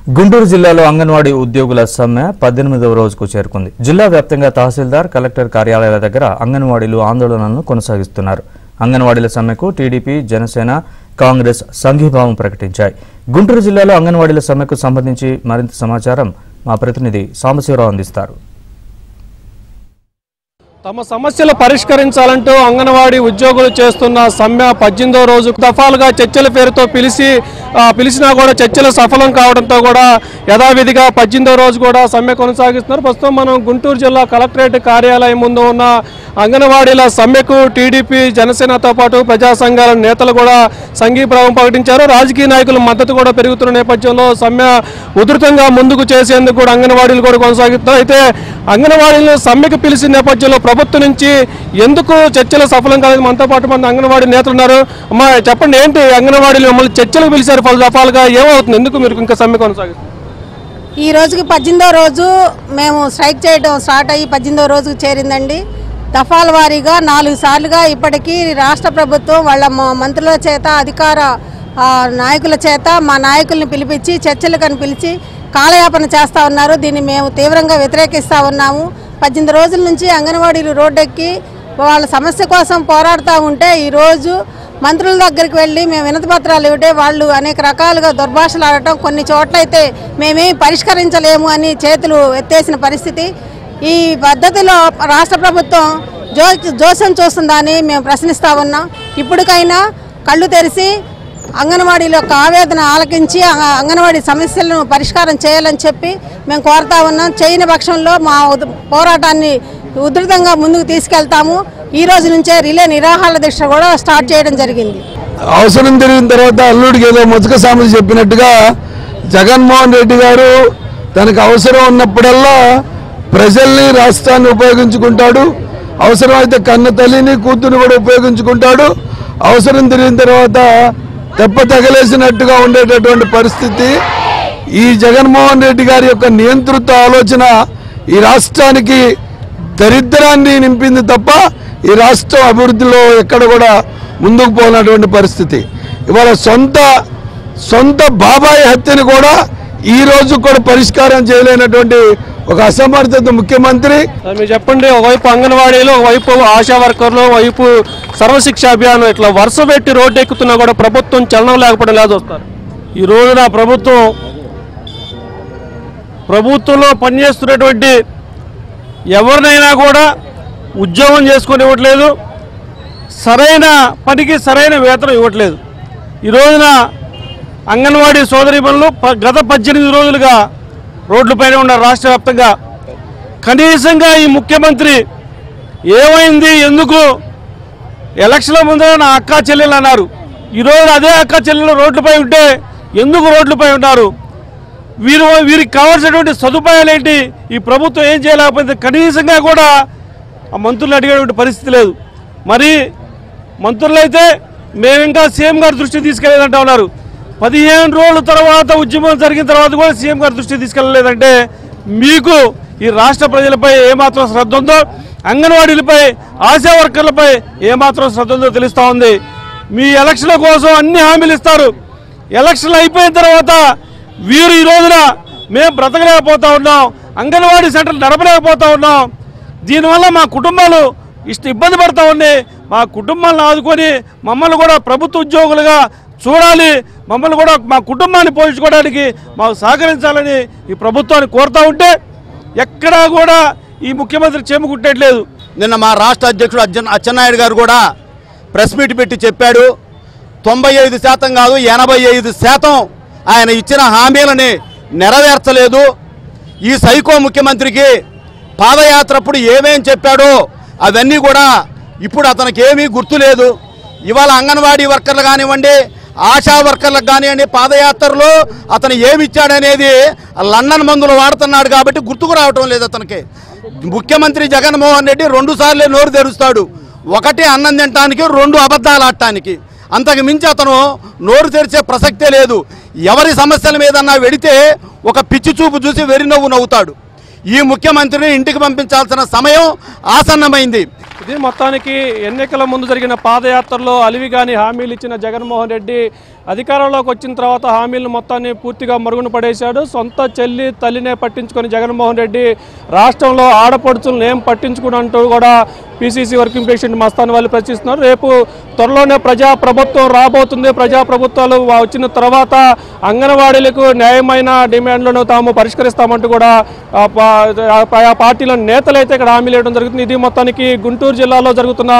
గుంటూరు జిల్లాలో అంగన్వాడీ ఉద్యోగుల సమ్మె 18వ రోజుకు చేరుకుంది. జిల్లా వ్యాప్తంగా తహసీల్దార్, కలెక్టర్ కార్యాలయాల దగ్గర అంగన్వాడీలు ఆందోళనలను కొనసాగిస్తున్నారు. అంగన్వాడీల సమ్మెకు టీడీపీ, జనసేన, కాంగ్రెస్ సంఘీభావం ప్రకటించాయి. గుంటూరు జిల్లాలో అంగన్వాడీల సమ్మెకు సంబంధించి మరింత సమాచారం మా ప్రతినిధి సాంబశివరావు అందిస్తారు. తమ సమస్యలు పరిష్కరించాలంటూ అంగన్వాడీ ఉద్యోగులు చేస్తున్న సమ్మె 18వ రోజు దఫాలుగా చర్చల పేరుతో పిలిచినా కూడా చర్చలు సఫలం కావడంతో కూడా యథావిధిగా 18వ రోజు కూడా సమ్మె కొనసాగిస్తున్నారు. ప్రస్తుతం మనం గుంటూరు జిల్లా కలెక్టరేట్ కార్యాలయం ముందు ఉన్న అంగన్వాడీల సమ్మెకు టీడీపీ, జనసేనతో పాటు ప్రజా సంఘాల నేతలు కూడా సంఘీభావం ప్రకటించారు. రాజకీయ నాయకుల మద్దతు కూడా పెరుగుతున్న నేపథ్యంలో సమ్మె ఉధృతంగా ముందుకు చేసేందుకు కూడా అంగన్వాడీలు కూడా కొనసాగుతున్నారు. అయితే అంగన్వాడీలను సమ్మెకు పిలిచిన నేపథ్యంలో ప్రభుత్వం నుంచి ఎందుకు చర్చలు సఫలం కాలేదు? మనతో పాటు మన అంగన్వాడీ నేతలు ఉన్నారు. అమ్మా, చెప్పండి, ఏంటి అంగన్వాడీలు మిమ్మల్ని చర్చలకు పిలిచారు పలు దఫాలుగా, ఏమవుతుంది? ఎందుకు మీరు ఇంకా సమ్మె కొనసాగుతుంది? ఈ రోజుకి 18వ రోజు మేము స్ట్రైక్ చేయడం స్టార్ట్ అయ్యి 18వ రోజుకు చేరిందండి. దఫాల వారీగా 4 సార్లుగా ఇప్పటికీ రాష్ట్ర ప్రభుత్వం వాళ్ళ మంత్రుల చేత, అధికార నాయకుల చేత మా నాయకుల్ని పిలిపించి చర్చలకు పిలిచి కాలయాపన చేస్తూ ఉన్నారు. దీన్ని మేము తీవ్రంగా వ్యతిరేకిస్తూ ఉన్నాము. 18 రోజుల నుంచి అంగన్వాడీలు రోడ్డెక్కి వాళ్ళ సమస్య కోసం పోరాడుతూ ఉంటే ఈరోజు మంత్రుల దగ్గరికి వెళ్ళి మేము వినతి పత్రాలు ఇవ్వటే వాళ్ళు అనేక రకాలుగా దుర్భాషలు ఆడటం, కొన్ని చోట్లయితే మేమేం పరిష్కరించలేము అని చేతులు ఎత్తేసిన పరిస్థితి. ఈ పద్ధతిలో రాష్ట్ర ప్రభుత్వం జోస్యం చూస్తుందని మేము ప్రశ్నిస్తూ ఉన్నాం. ఇప్పటికైనా కళ్ళు తెరిచి అంగన్వాడీల యొక్క ఆవేదన ఆలకించి అంగన్వాడీ సమస్యలను పరిష్కారం చేయాలని చెప్పి మేము కోరుతా ఉన్నాం. చేయని పక్షంలో మా పోరాటాన్ని ఉధృతంగా ముందుకు తీసుకెళ్తాము. ఈ రోజు నుంచే రిలే నిరాహార దీక్ష కూడా స్టార్ట్ చేయడం జరిగింది. అవసరం తిరిగిన తర్వాత అల్లుడికి ఏదో ముచ్చక సామెత చెప్పినట్టుగా జగన్మోహన్ రెడ్డి గారు తనకు అవసరం ఉన్నప్పుడల్లా ప్రజల్ని, రాష్ట్రాన్ని ఉపయోగించుకుంటాడు. అవసరమైతే కన్న తల్లిని, కూతుర్ని కూడా ఉపయోగించుకుంటాడు. అవసరం తిరిగిన తర్వాత తెప్ప తగలేసినట్టుగా ఉండేటటువంటి పరిస్థితి. ఈ జగన్మోహన్ రెడ్డి గారి యొక్క నియంతృత్వ ఆలోచన ఈ రాష్ట్రానికి దరిద్రాన్ని నింపింది తప్ప ఈ రాష్ట్రం అభివృద్ధిలో ఎక్కడ కూడా ముందుకు పోయినటువంటి పరిస్థితి. ఇవాళ సొంత బాబాయ్ హత్యని కూడా ఈ రోజు కూడా పరిష్కారం చేయలేనటువంటి ఒక అసమర్థత ముఖ్యమంత్రి. మీరు చెప్పండి, ఒకవైపు అంగన్వాడీలు, ఒకవైపు ఆశా వర్కర్లు, ఒకవైపు సర్వశిక్ష అభియాన్, ఇట్లా వరుస పెట్టి రోడ్డు ఎక్కుతున్నా కూడా ప్రభుత్వం చలనం లేకపోవడం లేదు. వస్తారు ఈ రోజున ప్రభుత్వంలో పనిచేస్తున్నటువంటి ఎవరినైనా కూడా ఉద్యోగం చేసుకొని ఇవ్వట్లేదు, సరైన పనికి సరైన వేతనం ఇవ్వట్లేదు. ఈ రోజున అంగన్వాడీ సోదరీమణులు గత 18 రోజులుగా రోడ్లపైన ఉన్నారు రాష్ట్ర వ్యాప్తంగా. కనీసంగా ఈ ముఖ్యమంత్రి ఏమైంది, ఎందుకు ఎలక్షన్ల ముందర నా అక్కా చెల్లెలు అన్నారు, ఈరోజు అదే అక్కా చెల్లెలు రోడ్లపై ఉంటే ఎందుకు రోడ్లపై ఉన్నారు? వీరికి కావాల్సినటువంటి సదుపాయాలు ఏంటి? ఈ ప్రభుత్వం ఏం చేయలేకపోతే కనీసంగా కూడా ఆ మంత్రులు అడిగేటువంటి పరిస్థితి లేదు. మరి మంత్రులు అయితే మేము ఇంకా సీఎం గారి దృష్టికి తీసుకెళ్ళలేదంటా ఉన్నారు. 15 రోజుల తర్వాత ఉద్యమం జరిగిన తర్వాత కూడా సీఎం గారి దృష్టికి తీసుకెళ్ళలేదంటే మీకు ఈ రాష్ట్ర ప్రజలపై ఏమాత్రం శ్రద్ధ ఉందో, అంగన్వాడీలపై, ఆశా వర్కర్లపై ఏమాత్రం శ్రద్ధ ఉందో తెలుస్తూ ఉంది. మీ ఎలక్షన్ల కోసం అన్ని హామీలు ఇస్తారు, ఎలక్షన్లు అయిపోయిన తర్వాత వీరు ఈ రోజున మేము బ్రతకలేకపోతా ఉన్నాం, అంగన్వాడీ సెంటర్లు నడపలేకపోతా ఉన్నాం, దీనివల్ల మా కుటుంబాలు ఇబ్బంది పడుతూ ఉన్నాయి, మా కుటుంబాలను ఆదుకొని మమ్మల్ని కూడా ప్రభుత్వ ఉద్యోగులుగా చూడాలి, మమ్మల్ని కూడా మా కుటుంబాన్ని పోషించుకోవడానికి మాకు సహకరించాలని ఈ ప్రభుత్వాన్ని కోరుతూ ఉంటే ఎక్కడా కూడా ఈ ముఖ్యమంత్రి చేముకుంటట్లేదు. నిన్న మా రాష్ట్ర అధ్యక్షుడు అచ్చెన్నాయుడు గారు కూడా ప్రెస్ మీట్ పెట్టి చెప్పాడు, 95% కాదు 85% ఆయన ఇచ్చిన హామీలని నెరవేర్చలేదు. ఈ సైకో ముఖ్యమంత్రికి పాదయాత్రప్పుడు ఏమేం చెప్పాడో అవన్నీ కూడా ఇప్పుడు అతనికి ఏమీ గుర్తులేదు. ఇవాళ అంగన్వాడీ వర్కర్లు కానివ్వండి, ఆశా వర్కర్లకు కానివ్వండి, పాదయాత్రలో అతను ఏమి ఇచ్చాడనేది లండన్ మందులు వాడుతున్నాడు కాబట్టి గుర్తుకు రావటం లేదు అతనికి. ముఖ్యమంత్రి జగన్మోహన్ రెడ్డి 2 సార్లే నోరు తెరుస్తాడు, 1 అన్నం తినటానికి, 2 అబద్ధాలు ఆడటానికి. అంతకు మించి అతను నోరు తెరిచే ప్రసక్తే లేదు. ఎవరి సమస్యల మీదన్నా వెడితే ఒక పిచ్చి చూపు చూసి వెరి నవ్వు నవ్వుతాడు. ఈ ముఖ్యమంత్రిని ఇంటికి పంపించాల్సిన సమయం ఆసన్నమైంది. ఇది మొత్తానికి ఎన్నికల ముందు జరిగిన పాదయాత్రలో అలివిగాని హామీలు ఇచ్చిన జగన్మోహన్ రెడ్డి అధికారంలోకి వచ్చిన తర్వాత హామీలను మొత్తాన్ని పూర్తిగా మరుగున పడేశాడు. సొంత చెల్లి తల్లినే పట్టించుకొని జగన్మోహన్ రెడ్డి రాష్ట్రంలో ఆడపడుచులను ఏం పట్టించుకున్నట్టు కూడా పీసీసీ వర్కింగ్ ప్రెసిడెంట్ మస్తాన్ వాళ్ళు ప్రశ్నిస్తున్నారు. రేపు త్వరలోనే ప్రజాప్రభుత్వం రాబోతుంది. ప్రజాప్రభుత్వాలు వచ్చిన తర్వాత అంగన్వాడీలకు న్యాయమైన డిమాండ్లను తాము పరిష్కరిస్తామంటూ కూడా పార్టీల నేతలైతే ఇక్కడ హామీలు ఇవ్వడం జరుగుతుంది. ఇది మొత్తానికి గుంటూరు జిల్లాలో జరుగుతున్న